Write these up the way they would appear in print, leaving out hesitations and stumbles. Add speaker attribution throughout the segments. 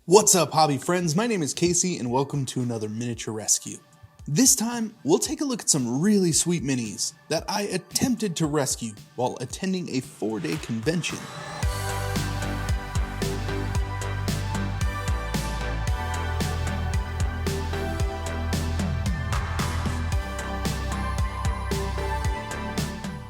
Speaker 1: What's up, hobby friends? My name is Casey and welcome to another miniature rescue. This time, we'll take a look at some really sweet minis that I attempted to rescue while attending a 4-day convention.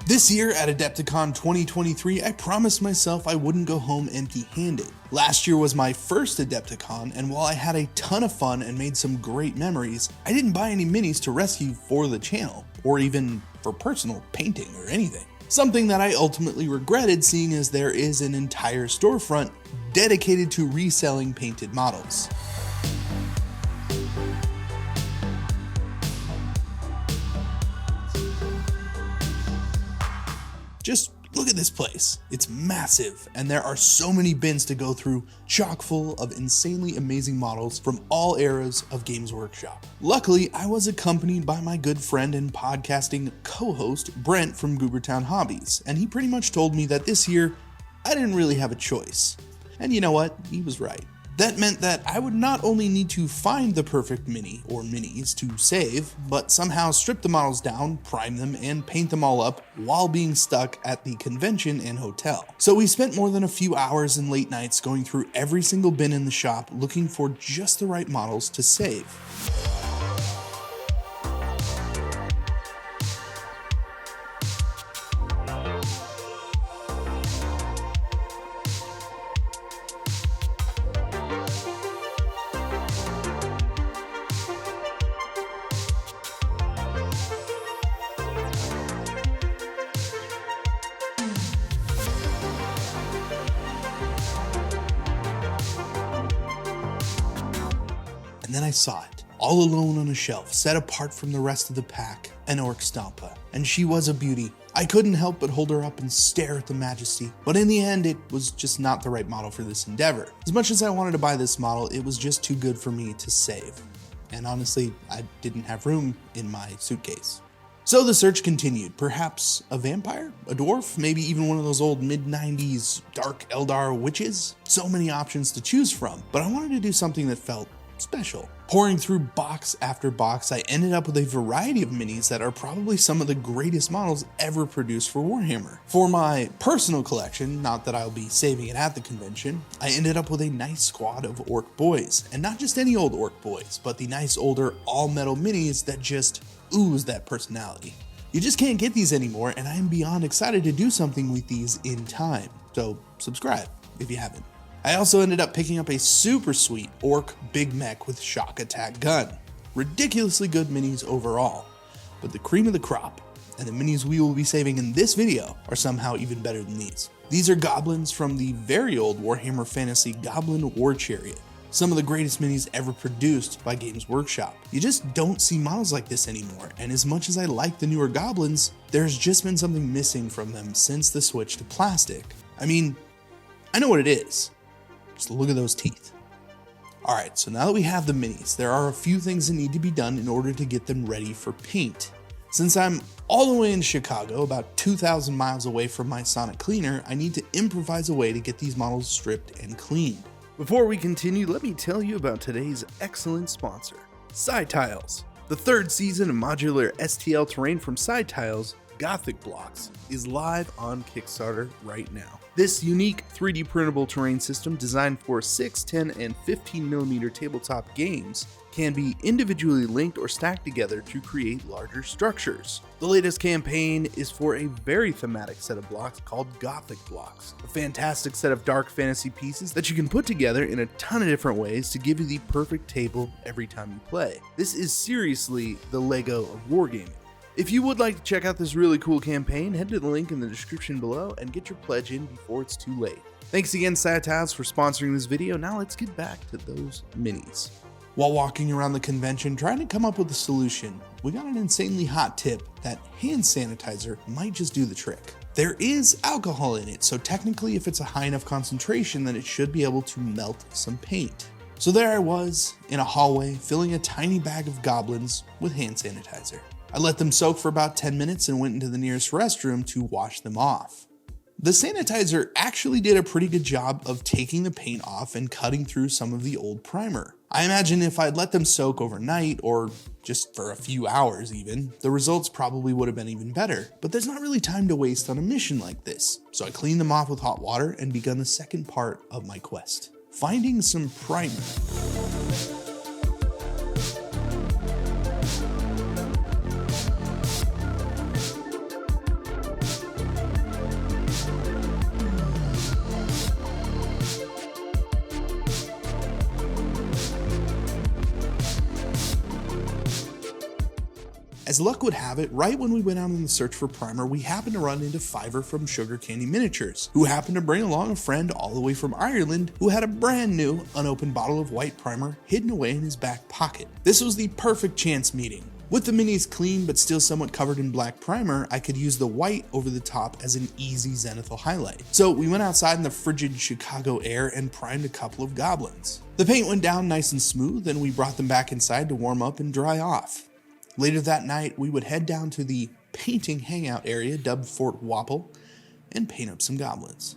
Speaker 1: This year at Adepticon 2023, I promised myself I wouldn't go home empty-handed. Last year was my first Adepticon, and while I had a ton of fun and made some great memories, I didn't buy any minis to rescue for the channel, or even for personal painting or anything. Something that I ultimately regretted, seeing as there is an entire storefront dedicated to reselling painted models. Just look at this place. It's massive, and there are so many bins to go through, chock full of insanely amazing models from all eras of Games Workshop. Luckily, I was accompanied by my good friend and podcasting co-host, Brent from Goobertown Hobbies, and he pretty much told me that this year, I didn't really have a choice. And you know what? He was right. That meant that I would not only need to find the perfect mini or minis to save, but somehow strip the models down, prime them, and paint them all up while being stuck at the convention and hotel. So we spent more than a few hours and late nights going through every single bin in the shop looking for just the right models to save. And then I saw it, all alone on a shelf, set apart from the rest of the pack, an Orc Stompa. And she was a beauty. I couldn't help but hold her up and stare at the majesty. But in the end, it was just not the right model for this endeavor. As much as I wanted to buy this model, it was just too good for me to save. And honestly, I didn't have room in my suitcase. So the search continued. Perhaps a vampire? A dwarf? Maybe even one of those old mid-90s dark Eldar witches? So many options to choose from, but I wanted to do something that felt special. Pouring through box after box, I ended up with a variety of minis that are probably some of the greatest models ever produced for Warhammer. For my personal collection, not that I'll be saving it at the convention, I ended up with a nice squad of Orc boys. And not just any old Orc boys, but the nice older all-metal minis that just ooze that personality. You just can't get these anymore, and I am beyond excited to do something with these in time. So subscribe if you haven't. I also ended up picking up a super sweet Orc Big Mech with shock attack gun. Ridiculously good minis overall, but the cream of the crop, and the minis we will be saving in this video, are somehow even better than these. These are goblins from the very old Warhammer Fantasy Goblin War Chariot. Some of the greatest minis ever produced by Games Workshop. You just don't see models like this anymore, and as much as I like the newer goblins, there's just been something missing from them since the switch to plastic. I mean, I know what it is. Just look at those teeth. Alright, so now that we have the minis, there are a few things that need to be done in order to get them ready for paint. Since I'm all the way in Chicago, about 2,000 miles away from my sonic cleaner, I need to improvise a way to get these models stripped and cleaned. Before we continue, let me tell you about today's excellent sponsor, Cy-Tylez. The third season of modular STL terrain from Cy-Tylez, Gothic Blox, is live on Kickstarter right now. This unique 3D printable terrain system designed for 6, 10, and 15mm tabletop games can be individually linked or stacked together to create larger structures. The latest campaign is for a very thematic set of blocks called Gothic Blox, a fantastic set of dark fantasy pieces that you can put together in a ton of different ways to give you the perfect table every time you play. This is seriously the Lego of wargaming. If you would like to check out this really cool campaign, head to the link in the description below and get your pledge in before it's too late. Thanks again, Cy-Tylez, for sponsoring this video. Now let's get back to those minis. While walking around the convention trying to come up with a solution, we got an insanely hot tip that hand sanitizer might just do the trick. There is alcohol in it, so technically if it's a high enough concentration, then it should be able to melt some paint. So there I was, in a hallway, filling a tiny bag of goblins with hand sanitizer. I let them soak for about 10 minutes and went into the nearest restroom to wash them off. The sanitizer actually did a pretty good job of taking the paint off and cutting through some of the old primer. I imagine if I'd let them soak overnight, or just for a few hours even, the results probably would have been even better. But there's not really time to waste on a mission like this, so I cleaned them off with hot water and begun the second part of my quest, finding some primer. As luck would have it, right when we went out on the search for primer, we happened to run into Fiverr from Sugar Candy Miniatures, who happened to bring along a friend all the way from Ireland who had a brand new, unopened bottle of white primer hidden away in his back pocket. This was the perfect chance meeting. With the minis clean but still somewhat covered in black primer, I could use the white over the top as an easy zenithal highlight. So we went outside in the frigid Chicago air and primed a couple of goblins. The paint went down nice and smooth, and we brought them back inside to warm up and dry off. Later that night, we would head down to the painting hangout area dubbed Fort Wapple and paint up some goblins.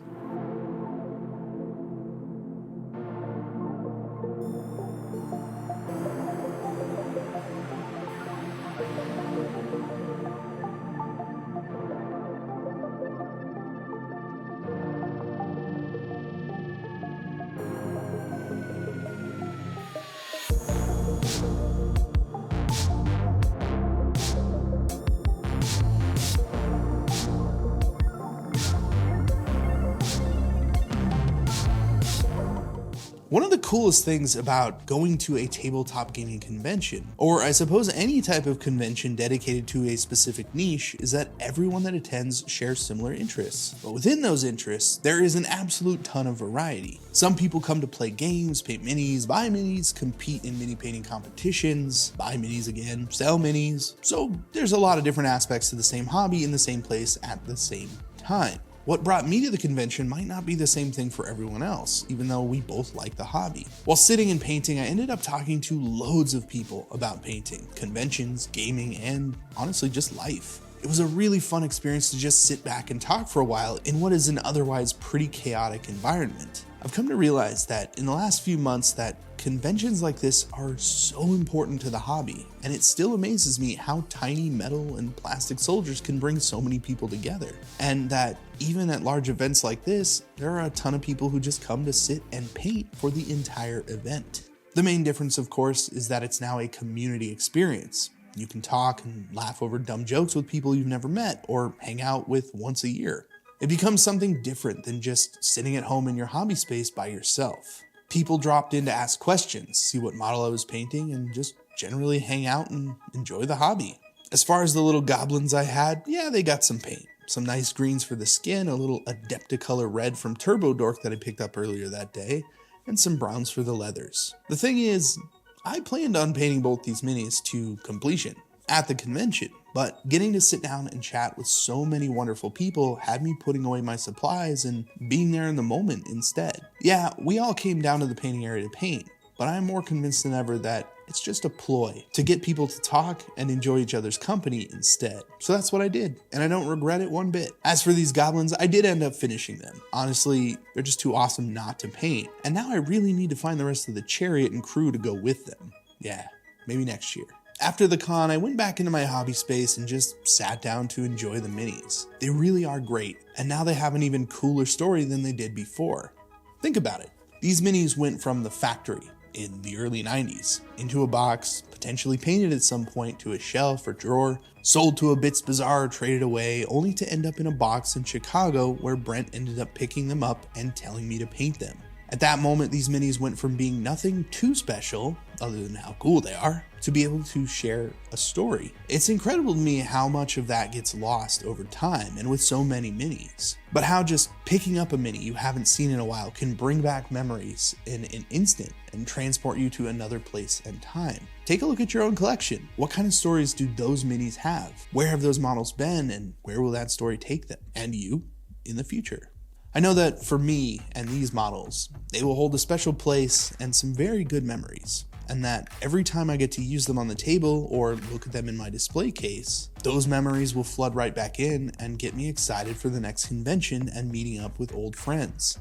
Speaker 1: One of the coolest things about going to a tabletop gaming convention, or I suppose any type of convention dedicated to a specific niche, is that everyone that attends shares similar interests. But within those interests, there is an absolute ton of variety. Some people come to play games, paint minis, buy minis, compete in mini painting competitions, buy minis again, sell minis. So there's a lot of different aspects to the same hobby in the same place at the same time. What brought me to the convention might not be the same thing for everyone else, even though we both like the hobby. While sitting and painting, I ended up talking to loads of people about painting, conventions, gaming, and honestly just life. It was a really fun experience to just sit back and talk for a while in what is an otherwise pretty chaotic environment. I've come to realize that in the last few months that conventions like this are so important to the hobby, and it still amazes me how tiny metal and plastic soldiers can bring so many people together, and that even at large events like this, there are a ton of people who just come to sit and paint for the entire event. The main difference, of course, is that it's now a community experience. You can talk and laugh over dumb jokes with people you've never met or hang out with once a year. It becomes something different than just sitting at home in your hobby space by yourself. People dropped in to ask questions, see what model I was painting, and just generally hang out and enjoy the hobby. As far as the little goblins I had, yeah, they got some paint. Some nice greens for the skin, a little adepticon red from Turbo Dork that I picked up earlier that day, and some browns for the leathers. The thing is, I planned on painting both these minis to completion at the convention, but getting to sit down and chat with so many wonderful people had me putting away my supplies and being there in the moment instead. Yeah, we all came down to the painting area to paint, but I'm more convinced than ever that it's just a ploy to get people to talk and enjoy each other's company instead. So that's what I did, and I don't regret it one bit. As for these goblins, I did end up finishing them. Honestly, they're just too awesome not to paint, and now I really need to find the rest of the chariot and crew to go with them. Yeah, maybe next year. After the con, I went back into my hobby space and just sat down to enjoy the minis. They really are great, and now they have an even cooler story than they did before. Think about it. These minis went from the factory in the early 90s into a box, potentially painted at some point, to a shelf or drawer, sold to a Bits Bazaar or traded away, only to end up in a box in Chicago where Brent ended up picking them up and telling me to paint them. At that moment, these minis went from being nothing too special, other than how cool they are, to be able to share a story. It's incredible to me how much of that gets lost over time and with so many minis. But how just picking up a mini you haven't seen in a while can bring back memories in an instant and transport you to another place and time. Take a look at your own collection. What kind of stories do those minis have? Where have those models been, and where will that story take them and you in the future? I know that for me and these models, they will hold a special place and some very good memories. and that every time I get to use them on the table or look at them in my display case, those memories will flood right back in and get me excited for the next convention and meeting up with old friends.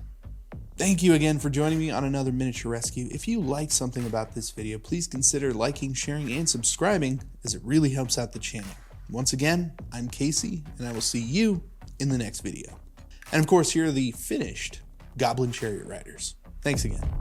Speaker 1: Thank you again for joining me on another miniature rescue. If you like something about this video, please consider liking, sharing, and subscribing, as it really helps out the channel. Once again, I'm Casey, and I will see you in the next video. And of course, here are the finished Goblin Chariot Riders. Thanks again.